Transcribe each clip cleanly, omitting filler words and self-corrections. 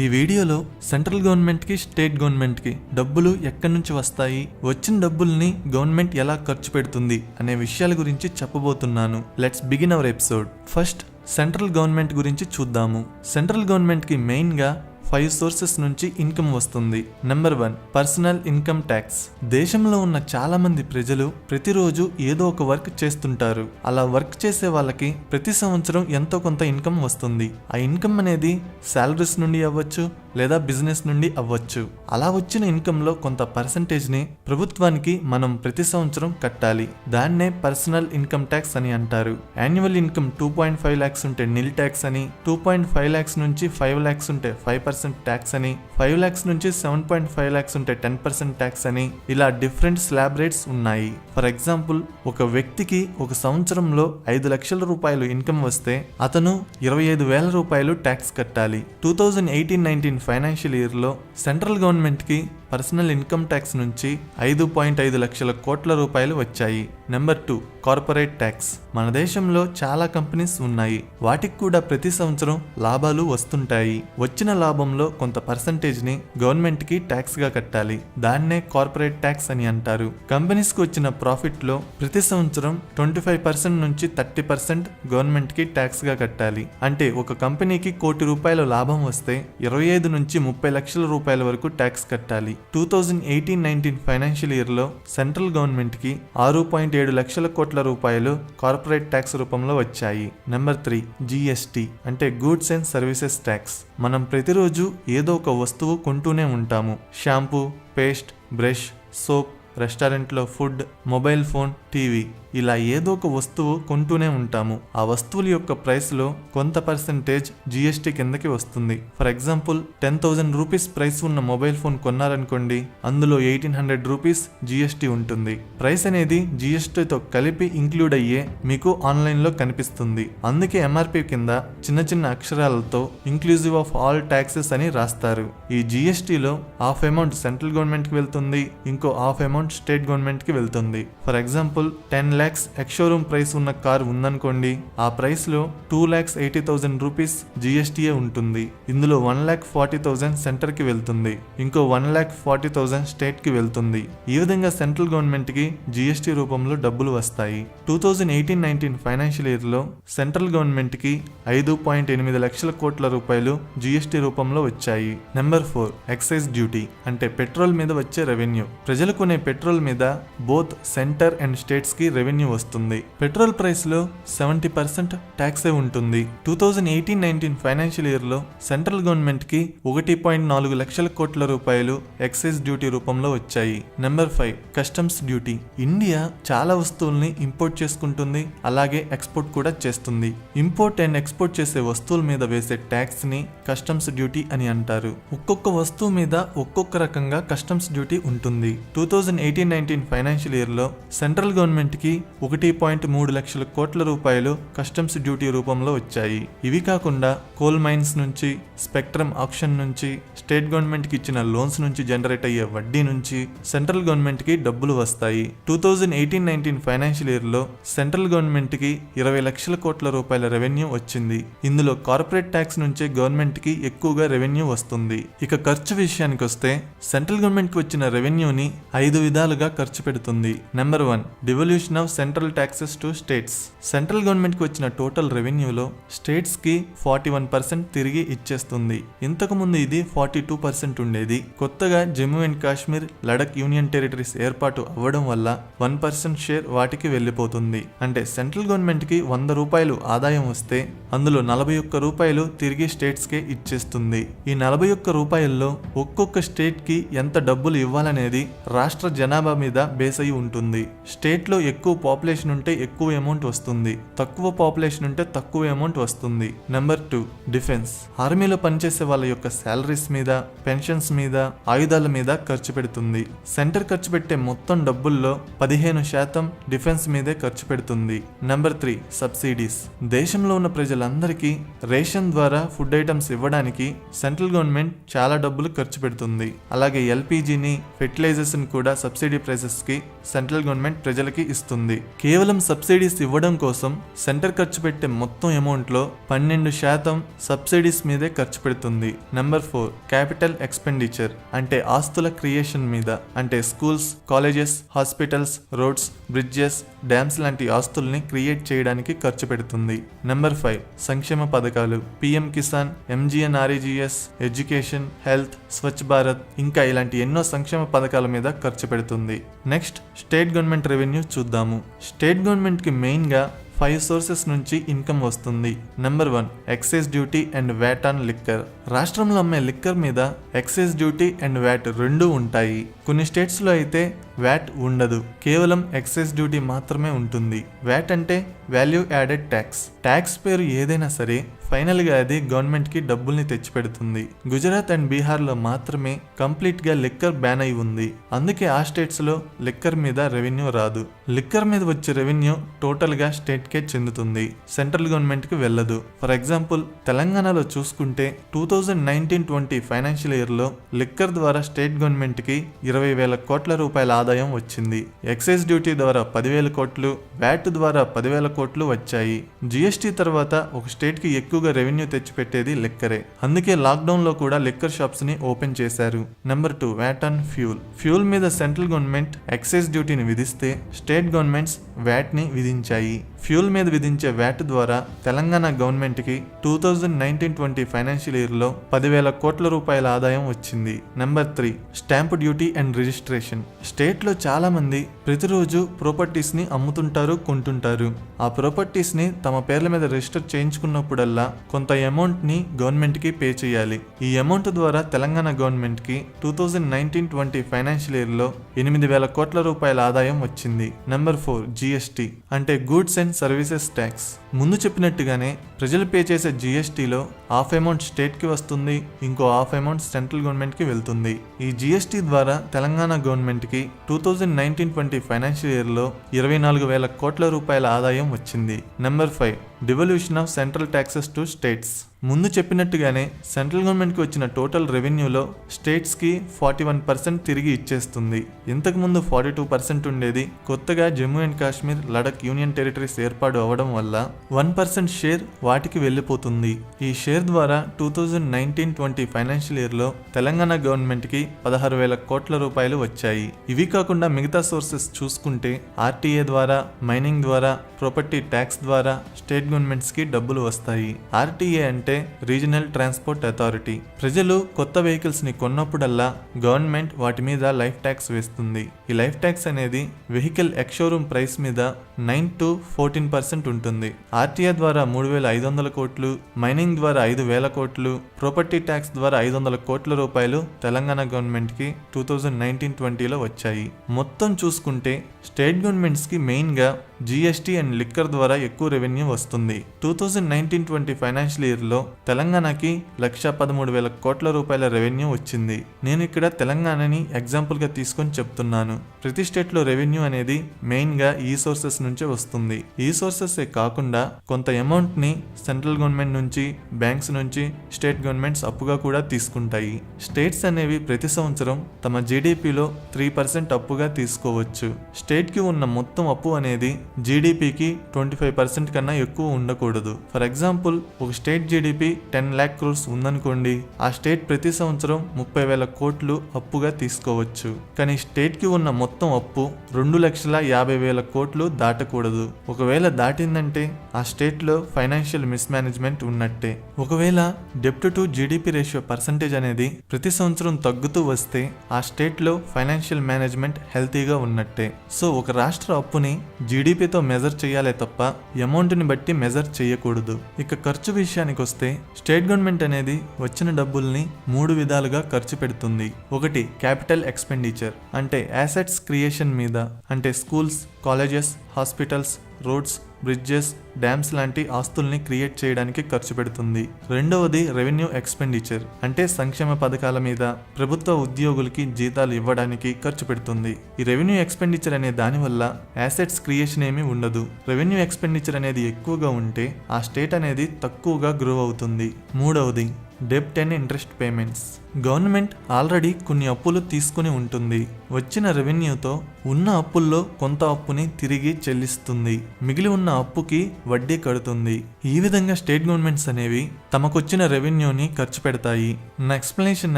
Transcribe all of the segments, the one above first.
ఈ వీడియోలో సెంట్రల్ గవర్నమెంట్కి స్టేట్ గవర్నమెంట్కి డబ్బులు ఎక్కడి నుంచి వస్తాయి, వచ్చిన డబ్బుల్ని గవర్నమెంట్ ఎలా ఖర్చు పెడుతుంది అనే విషయాల గురించి చెప్పబోతున్నాను. Let's begin our episode. First central government గురించి చూద్దాము. సెంట్రల్ గవర్నమెంట్కి మెయిన్గా 5 సోర్సెస్ నుంచి ఇన్కమ్ వస్తుంది. Number 1 personal income tax. దేశంలో ఉన్న చాలా మంది ప్రజలు ప్రతిరోజు ఏదో ఒక వర్క్ చేస్తుంటారు. అలా వర్క్ చేసే వాళ్ళకి ప్రతి సంవత్సరం ఎంతో కొంత ఇన్కమ్ వస్తుంది. ఆ ఇన్కమ్ అనేది శాలరీస్ నుండి అవ్వచ్చు లేదా బిజినెస్ నుండి అవ్వచ్చు. అలా వచ్చిన ఇన్కమ్ లో కొంత పర్సంటేజ్ ని ప్రభుత్వానికి మనం ప్రతి సంవత్సరం కట్టాలి. దాన్నే పర్సనల్ ఇన్కమ్ ట్యాక్స్ అని అంటారు. యాన్యువల్ ఇన్కమ్ 2.5 lakhs ఉంటే నిల్ ట్యాక్స్ అని, 2.5 lakhs నుంచి 5 lakhs ఉంటే 5% ట్యాక్స్ అని, 5 lakhs నుంచి 7.5 lakhs ఉంటే 10% ట్యాక్స్ అని, ఇలా డిఫరెంట్ స్లాబ్ రేట్స్ ఉన్నాయి. ఫర్ ఎగ్జాంపుల్, ఒక వ్యక్తికి ఒక సంవత్సరంలో 5 లక్షల రూపాయలు ఇన్కమ్ వస్తే అతను 25,000 రూపాయలు ట్యాక్స్ కట్టాలి. 2018-19 ఫైనాన్షియల్ ఇయర్లో సెంట్రల్ గవర్నమెంట్కి పర్సనల్ ఇన్కమ్ ట్యాక్స్ నుంచి 5.5 లక్షల కోట్ల రూపాయలు వచ్చాయి. Number 2 corporate tax. మన దేశంలో చాలా కంపెనీస్ ఉన్నాయి. వాటికి కూడా ప్రతి సంవత్సరం లాభాలు వస్తుంటాయి. వచ్చిన లాభంలో కొంత పర్సంటేజ్ ని గవర్నమెంట్ కి ట్యాక్స్ గా కట్టాలి. దాన్నే కార్పొరేట్ ట్యాక్స్ అని అంటారు. కంపెనీస్ కి వచ్చిన ప్రాఫిట్ లో ప్రతి సంవత్సరం 25% నుంచి 30% గవర్నమెంట్ కి ట్యాక్స్ గా కట్టాలి. అంటే ఒక కంపెనీకి ₹1,00,00,000 లాభం వస్తే 25 నుంచి 30 లక్షల రూపాయల వరకు ట్యాక్స్ కట్టాలి. 2018-19 ఫైనాన్షియల్ ఇయర్ లో సెంట్రల్ గవర్నమెంట్ కి 6.7 లక్షల కోట్ల రూపాయలు కార్పొరేట్ ట్యాక్స్ రూపంలో వచ్చాయి. నెంబర్ 3 GST అంటే గూడ్స్ అండ్ సర్వీసెస్ ట్యాక్స్. మనం ప్రతిరోజు ఏదో ఒక వస్తువు కొంటూనే ఉంటాము. షాంపూ, పేస్ట్, బ్రష్, సోప్, రెస్టారెంట్లో ఫుడ్, మొబైల్ ఫోన్, టీవీ, ఇలా ఏదో ఒక వస్తువు కొంటూనే ఉంటాము. ఆ వస్తువుల యొక్క ప్రైస్ లో కొంత పర్సెంటేజ్ GST కిందకి వస్తుంది. ఫర్ ఎగ్జాంపుల్, 10,000 రూపీస్ ప్రైస్ ఉన్న మొబైల్ ఫోన్ కొన్నారనుకోండి, అందులో 1,800 రూపీస్ GST ఉంటుంది. ప్రైస్ అనేది GSTతో కలిపి ఇంక్లూడ్ అయ్యే మీకు ఆన్లైన్ లో కనిపిస్తుంది. అందుకే MRP కింద చిన్న చిన్న అక్షరాలతో ఇంక్లూజివ్ ఆఫ్ ఆల్ ట్యాక్సెస్ అని రాస్తారు. ఈ GSTలో హాఫ్ అమౌంట్ సెంట్రల్ గవర్నమెంట్ కి వెళ్తుంది, ఇంకో హాఫ్ అమౌంట్ స్టేట్ గవర్నమెంట్ కి వెళ్తుంది. For example, 10 lakhs ex showroom price ఉన్న కార్ ఉందనుకోండి, ఆ ప్రైస్ లో 2,80,000 రూపీస్ GST ఉంటుంది. ఇందులో 1,40,000 సెంటర్ కి వెళ్తుంది, ఇంకో 1,40,000 స్టేట్ కి వెళ్తుంది. ఈ విధంగా సెంట్రల్ గవర్నమెంట్ కి GST రూపంలో డబ్బులు వస్తాయి. 2018-19 ఫైనాన్షియల్ ఇయర్ లో సెంట్రల్ గవర్నమెంట్ కి 5.8 లక్షల కోట్ల రూపాయలు GST రూపంలో వచ్చాయి. నెంబర్ 4 ఎక్సైజ్ డ్యూటీ అంటే పెట్రోల్ మీద వచ్చే రెవెన్యూ. ప్రజలు కొనే పెట్రోల్ మీద బోత్ సెంటర్ అండ్ స్టేట్స్ కి రెవెన్యూ వస్తుంది. పెట్రోల్ ప్రైస్ లో 70% ట్యాక్సే ఉంటుంది. 2018-19 ఫైనాన్షియల్ ఇయర్ లో సెంట్రల్ గవర్నమెంట్ కి 1.4 లక్షల కోట్ల రూపాయలు ఎక్సైజ్ డ్యూటీ రూపంలో వచ్చాయి. Number 5 customs duty. ఇండియా చాలా వస్తువుల్ని ఇంపోర్ట్ చేసుకుంటుంది, అలాగే ఎక్స్పోర్ట్ కూడా చేస్తుంది. ఇంపోర్ట్ అండ్ ఎక్స్పోర్ట్ చేసే వస్తువుల మీద వేసే ట్యాక్స్ ని కస్టమ్స్ డ్యూటీ అని అంటారు. ఒక్కొక్క వస్తువు మీద ఒక్కొక్క రకంగా కస్టమ్స్ డ్యూటీ ఉంటుంది. 2018-19 ఫైనాన్షియల్ ఇయర్ లో సెంట్రల్ గవర్నమెంట్ కి 1.3 లక్షల కోట్ల రూపాయలు కస్టమ్స్ డ్యూటీ రూపంలో వచ్చాయి. ఇవి కాకుండా కోల్ మైన్స్ నుంచి, స్పెక్ట్రమ్ ఆక్షన్ నుంచి, స్టేట్ గవర్నమెంట్ కి ఇచ్చిన లోన్స్ నుంచి జనరేట్ అయ్యే వడ్డీ నుంచి సెంట్రల్ గవర్నమెంట్ కి డబ్బులు వస్తాయి. 2018-19 ఫైనాన్షియల్ ఇయర్ లో సెంట్రల్ గవర్నమెంట్ కి 20 లక్షల కోట్ల రూపాయల రెవెన్యూ వచ్చింది. ఇందులో కార్పొరేట్ ట్యాక్స్ నుంచే గవర్నమెంట్ కి ఎక్కువగా రెవెన్యూ వస్తుంది. ఇక ఖర్చు విషయానికి వస్తే సెంట్రల్ గవర్నమెంట్ కి వచ్చిన రెవెన్యూని 5 విధాలుగా ఖర్చు పెడుతుంది. Number 1 devolution of central taxes to states. Central government కి వచ్చిన టోటల్ రెవెన్యూలో స్టేట్స్ కి 41% తిరిగి ఇచ్చేస్తుంది. ఇంతకు ముందు ఇది 42% ఉండేది. కొత్తగా Jammu and Kashmir, Ladakh union territories ఏర్పాటు అవ్వడం వల్ల 1% షేర్ వాటికి వెళ్లిపోతుంది. అంటే సెంట్రల్ గవర్నమెంట్ కి 100 రూపాయలు ఆదాయం వస్తే అందులో 41 రూపాయలు తిరిగి స్టేట్స్ కే ఇచ్చేస్తుంది. ఈ 41 రూపాయల్లో ఒక్కొక్క స్టేట్ కి ఎంత డబ్బులు ఇవ్వాలనేది రాష్ట్ర జనాభా మీద బేస్ అయి ఉంటుంది. స్టేట్ లో ఎక్కువ పాపులేషన్ ఉంటే ఎక్కువ అమౌంట్ వస్తుంది, తక్కువ పాపులేషన్ ఉంటే తక్కువ అమౌంట్ వస్తుంది. Number 2 defence. ఆర్మీలో పనిచేసే వాళ్ళ యొక్క శాలరీస్ మీద మీద, పెన్షన్స్ మీద, ఆయుధాల మీద ఖర్చు పెడుతుంది. సెంటర్ ఖర్చు పెట్టే మొత్తం డబ్బుల్లో 15% డిఫెన్స్ మీదే ఖర్చు పెడుతుంది. Number 3 subsidies. దేశంలో ఉన్న ప్రజలందరికీ రేషన్ ద్వారా ఫుడ్ ఐటమ్స్ ఇవ్వడానికి సెంట్రల్ గవర్నమెంట్ చాలా డబ్బులు ఖర్చు పెడుతుంది. అలాగే ఎల్పిజిని, ఫెర్టిలైజర్స్ ని కూడా సబ్సిడీ ప్రైసెస్ కి సెంట్రల్ గవర్నమెంట్ ప్రజలకి ఇస్తుంది. కేవలం సబ్సిడీస్ ఇవ్వడం కోసం సెంటర్ ఖర్చు పెట్టే మొత్తం అమౌంట్ లో 12% సబ్సిడీస్ మీదే ఖర్చు పెడుతుంది. నెంబర్ 4 క్యాపిటల్ ఎక్స్పెండిచర్, అంటే ఆస్తుల క్రియేషన్ మీద, అంటే schools, colleges, hospitals, roads, bridges, dams లాంటి ఆస్తుల్ని క్రియేట్ చేయడానికి ఖర్చు పెడుతుంది. నెంబర్ 5 సంక్షేమ పథకాలు, PM Kisan, MGNREGS, education, health, Swachh Bharat, ఇంకా ఇలాంటి ఎన్నో సంక్షేమ పథకాల మీద ఖర్చు పెడుతుంది. నెక్స్ట్ స్టేట్ గవర్నమెంట్ రెవెన్యూ చూద్దాము. స్టేట్ గవర్నమెంట్ కి మెయిన్ గా 5 సోర్సెస్ నుంచి ఇన్కమ్ వస్తుంది. Number 1 excise duty and VAT on liquor. రాష్ట్రంలో అమ్మే లిక్కర్ మీద ఎక్సైజ్ డ్యూటీ అండ్ వ్యాట్ రెండూ ఉంటాయి. కొన్ని స్టేట్స్ లో అయితే వ్యాట్ ఉండదు, కేవలం ఎక్సైజ్ డ్యూటీ మాత్రమే ఉంటుంది. వ్యాట్ అంటే వాల్యూ యాడెడ్ ట్యాక్స్. ట్యాక్స్ పేరు ఏదైనా సరే ఫైనల్ గా అది గవర్నమెంట్ కి డబ్బుల్ని తెచ్చిపెడుతుంది. గుజరాత్ అండ్ బీహార్ లో మాత్రమే కంప్లీట్ గా లిక్కర్ బ్యాన్ అయి ఉంది. అందుకే ఆ స్టేట్స్ లో లిక్కర్ మీద రెవెన్యూ రాదు. లిక్కర్ మీద వచ్చే రెవెన్యూ టోటల్ గా స్టేట్ కే చెందుతుంది, సెంట్రల్ గవర్నమెంట్ కి వెళ్ళదు. ఫర్ ఎగ్జాంపుల్ తెలంగాణలో చూసుకుంటే 2019-20 ఫైనాన్షియల్ ఇయర్ లో లిక్కర్ ద్వారా స్టేట్ గవర్నమెంట్ కి 20,000 కోట్ల రూపాయల ఆదాయం వచ్చింది. ఎక్సైజ్ డ్యూటీ ద్వారా 10,000 కోట్లు, వ్యాట్ ద్వారా 10,000 కోట్లు వచ్చాయి. జిఎస్టీ తర్వాత ఒక స్టేట్ కి ఎక్కువగా రెవెన్యూ తెచ్చిపెట్టేది లిక్కరే. అందుకే లాక్డౌన్ లో కూడా లిక్కర్ షాప్స్ ని ఓపెన్ చేశారు. Number 2 VAT on fuel. Fuel మీద సెంట్రల్ గవర్నమెంట్ ఎక్సైజ్ డ్యూటీని విధిస్తే స్టేట్ గవర్నమెంట్స్ వ్యాట్ ని విధించాయి. ఫ్యూల్ మీద విధించే వ్యాట్ ద్వారా తెలంగాణ గవర్నమెంట్ కి 2019-20 ఫైనాన్షియల్ ఇయర్ లో 10,000 కోట్ల రూపాయల ఆదాయం వచ్చింది. Number 3 stamp duty and registration. State లో చాలా మంది ప్రతిరోజు ప్రాపర్టీస్ ని అమ్ముతుంటారు, కొంటుంటారు. ఆ ప్రాపర్టీస్ ని తమ పేర్ల మీద రిజిస్టర్ చేయించుకున్నప్పుడల్లా కొంత అమౌంట్ ని గవర్నమెంట్ కి పే చేయాలి. ఈ అమౌంట్ ద్వారా తెలంగాణ గవర్నమెంట్ కి 2019-20 ఫైనాన్షియల్ ఇయర్ లో 8,000 కోట్ల రూపాయల ఆదాయం వచ్చింది. నెంబర్ 4 జిఎస్టీ, అంటే గూడ్స్ అండ్ సర్వీసెస్ ట్యాక్స్. ముందు చెప్పినట్టుగానే ప్రజలు పే చేసే జిఎస్టీలో హాఫ్ అమౌంట్ స్టేట్ కి వస్తుంది, ఇంకో హాఫ్ అమౌంట్ సెంట్రల్ గవర్నమెంట్ కి వెళ్తుంది. ఈ జిఎస్టీ ద్వారా తెలంగాణ గవర్నమెంట్ కి 2019-20 ఫైనాన్షియల్ ఇయర్ లో 24,000 కోట్ల రూపాయల ఆదాయం వచ్చింది. Number 5 devolution of central taxes to states. ముందు చెప్పినట్టుగానే సెంట్రల్ గవర్నమెంట్ కి వచ్చిన టోటల్ రెవెన్యూలో స్టేట్స్ కి 41% తిరిగి ఇచ్చేస్తుంది. ఇంతకు ముందు 42% ఉండేది. కొత్తగా Jammu and Kashmir, Ladakh union territories ఏర్పాటు అవ్వడం వల్ల 1% షేర్ వాటికి వెళ్ళిపోతుంది. ఈ షేర్ ద్వారా 2019-20 ఫైనాన్షియల్ ఇయర్ లో తెలంగాణ గవర్నమెంట్ కి 16,000 కోట్ల రూపాయలు వచ్చాయి. ఇవి కాకుండా మిగతా సోర్సెస్ చూసుకుంటే ఆర్టీఏ ద్వారా, మైనింగ్ ద్వారా, ప్రాపర్టీ ట్యాక్స్ ద్వారా స్టేట్ గవర్నమెంట్స్ కి డబ్బులు వస్తాయి. ఆర్టీఏ అంటే రీజనల్ ట్రాన్స్పోర్ట్ అథారిటీ. ప్రజలు కొత్త వెహికల్స్ ని కొన్నప్పుడల్లా గవర్నమెంట్ వాటి మీద లైఫ్ ట్యాక్స్ వేస్తుంది. ఈ లైఫ్ ట్యాక్స్ అనేది వెహికల్ ఎక్స్ షోరూమ్ ప్రైస్ మీద 9 to 14% ఉంటుంది. ఆర్టీఏ ద్వారా 3,500 కోట్లు, మైనింగ్ ద్వారా 5,000 కోట్లు, ప్రాపర్టీ ట్యాక్స్ ద్వారా 500 కోట్ల రూపాయలు తెలంగాణ గవర్నమెంట్ కి 2019-20లో వచ్చాయి. మొత్తం చూసుకుంటే స్టేట్ గవర్నమెంట్స్ కి మెయిన్ గా జిఎస్టీ అండ్ లిక్కర్ ద్వారా ఎక్కువ రెవెన్యూ వస్తుంది. 2019-20 ఫైనాన్షియల్ ఇయర్ లో తెలంగాణకి 1,13,000 కోట్ల రూపాయల రెవెన్యూ వచ్చింది. నేను ఇక్కడ తెలంగాణని ఎగ్జాంపుల్ గా తీసుకొని చెప్తున్నాను. ప్రతి స్టేట్ లో రెవెన్యూ అనేది మెయిన్ గా ఈ సోర్సెస్ నుంచే వస్తుంది. ఈ సోర్సెస్ కాకుండా కొంత అమౌంట్ ని సెంట్రల్ గవర్నమెంట్ నుంచి, బ్యాంక్స్ నుంచి స్టేట్ గవర్నమెంట్స్ అప్పుగా కూడా తీసుకుంటాయి. స్టేట్స్ అనేవి ప్రతి సంవత్సరం తమ జీడీపీలో 3% అప్పుగా తీసుకోవచ్చు. స్టేట్ కి ఉన్న మొత్తం అప్పు అనేది జీడీపీకి 25% కన్నా ఎక్కువ ఉండకూడదు. ఫర్ ఎగ్జాంపుల్ ఒక స్టేట్ జీడీపీ 10 lakh crores ఉందనుకోండి, ఆ స్టేట్ ప్రతి సంవత్సరం 30,000 కోట్లు అప్పుగా తీసుకోవచ్చు. కానీ స్టేట్ కి ఉన్న మొత్తం అప్పు 2,50,000 కోట్లు దాటకూడదు. ఒకవేళ దాటిందంటే ఆ స్టేట్ లో ఫైనాన్షియల్ మిస్ మేనేజ్మెంట్ ఉన్నట్టే. ఒకవేళ డెప్ట్ టు జీడీపీ రేషియో పర్సంటేజ్ అనేది ప్రతి సంవత్సరం తగ్గుతూ వస్తే ఆ స్టేట్ లో ఫైనాన్షియల్ మేనేజ్మెంట్ హెల్తీగా ఉన్నట్టే. సో ఒక రాష్ట్ర అప్పుని జీడీపీతో మెజర్ చేయాలే తప్ప అమౌంట్ ని బట్టి మెజర్ చేయకూడదు. ఇక ఖర్చు విషయానికి వస్తే స్టేట్ గవర్నమెంట్ అనేది వచ్చిన డబ్బుల్ని 3 విధాలుగా ఖర్చు పెడుతుంది. ఒకటి క్యాపిటల్ ఎక్స్పెండిచర్, అంటే అసెట్స్ క్రియేషన్ మీద, అంటే schools, colleges, hospitals, roads, bridges, dams లాంటి ఆస్తుల్ని క్రియేట్ చేయడానికి ఖర్చు పెడుతుంది. రెండవది రెవెన్యూ ఎక్స్పెండిచర్, అంటే సంక్షేమ పథకాల మీద, ప్రభుత్వ ఉద్యోగులకి జీతాలు ఇవ్వడానికి ఖర్చు పెడుతుంది. ఈ రెవెన్యూ ఎక్స్పెండిచర్ అనే దానివల్ల యాసెట్స్ క్రియేషన్ ఏమీ ఉండదు. రెవెన్యూ ఎక్స్పెండిచర్ అనేది ఎక్కువగా ఉంటే ఆ స్టేట్ అనేది తక్కువగా గ్రో అవుతుంది. మూడవది డెబ్ట్ and interest payments. Government already కొన్ని అప్పులు తీసుకుని ఉంటుంది. వచ్చిన రెవెన్యూతో ఉన్న అప్పుల్లో కొంత అప్పుని తిరిగి చెల్లిస్తుంది. మిగిలి ఉన్న అప్పుకి వడ్డీ కడుతుంది. ఈ విధంగా స్టేట్ గవర్నమెంట్స్ అనేవి తమకొచ్చిన రెవెన్యూని ఖర్చు పెడతాయి. నా ఎక్స్ప్లెనేషన్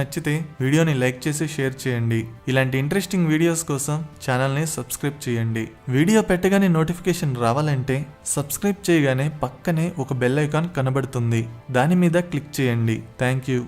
నచ్చితే వీడియోని లైక్ చేసి షేర్ చేయండి. ఇలాంటి ఇంట్రెస్టింగ్ వీడియోస్ కోసం ఛానల్ని సబ్స్క్రైబ్ చేయండి. వీడియో పెట్టగానే నోటిఫికేషన్ రావాలంటే సబ్స్క్రైబ్ చేయగానే పక్కనే ఒక బెల్ ఐకాన్ కనబడుతుంది. దాని మీద క్లిక్ చేయండి. Thank you.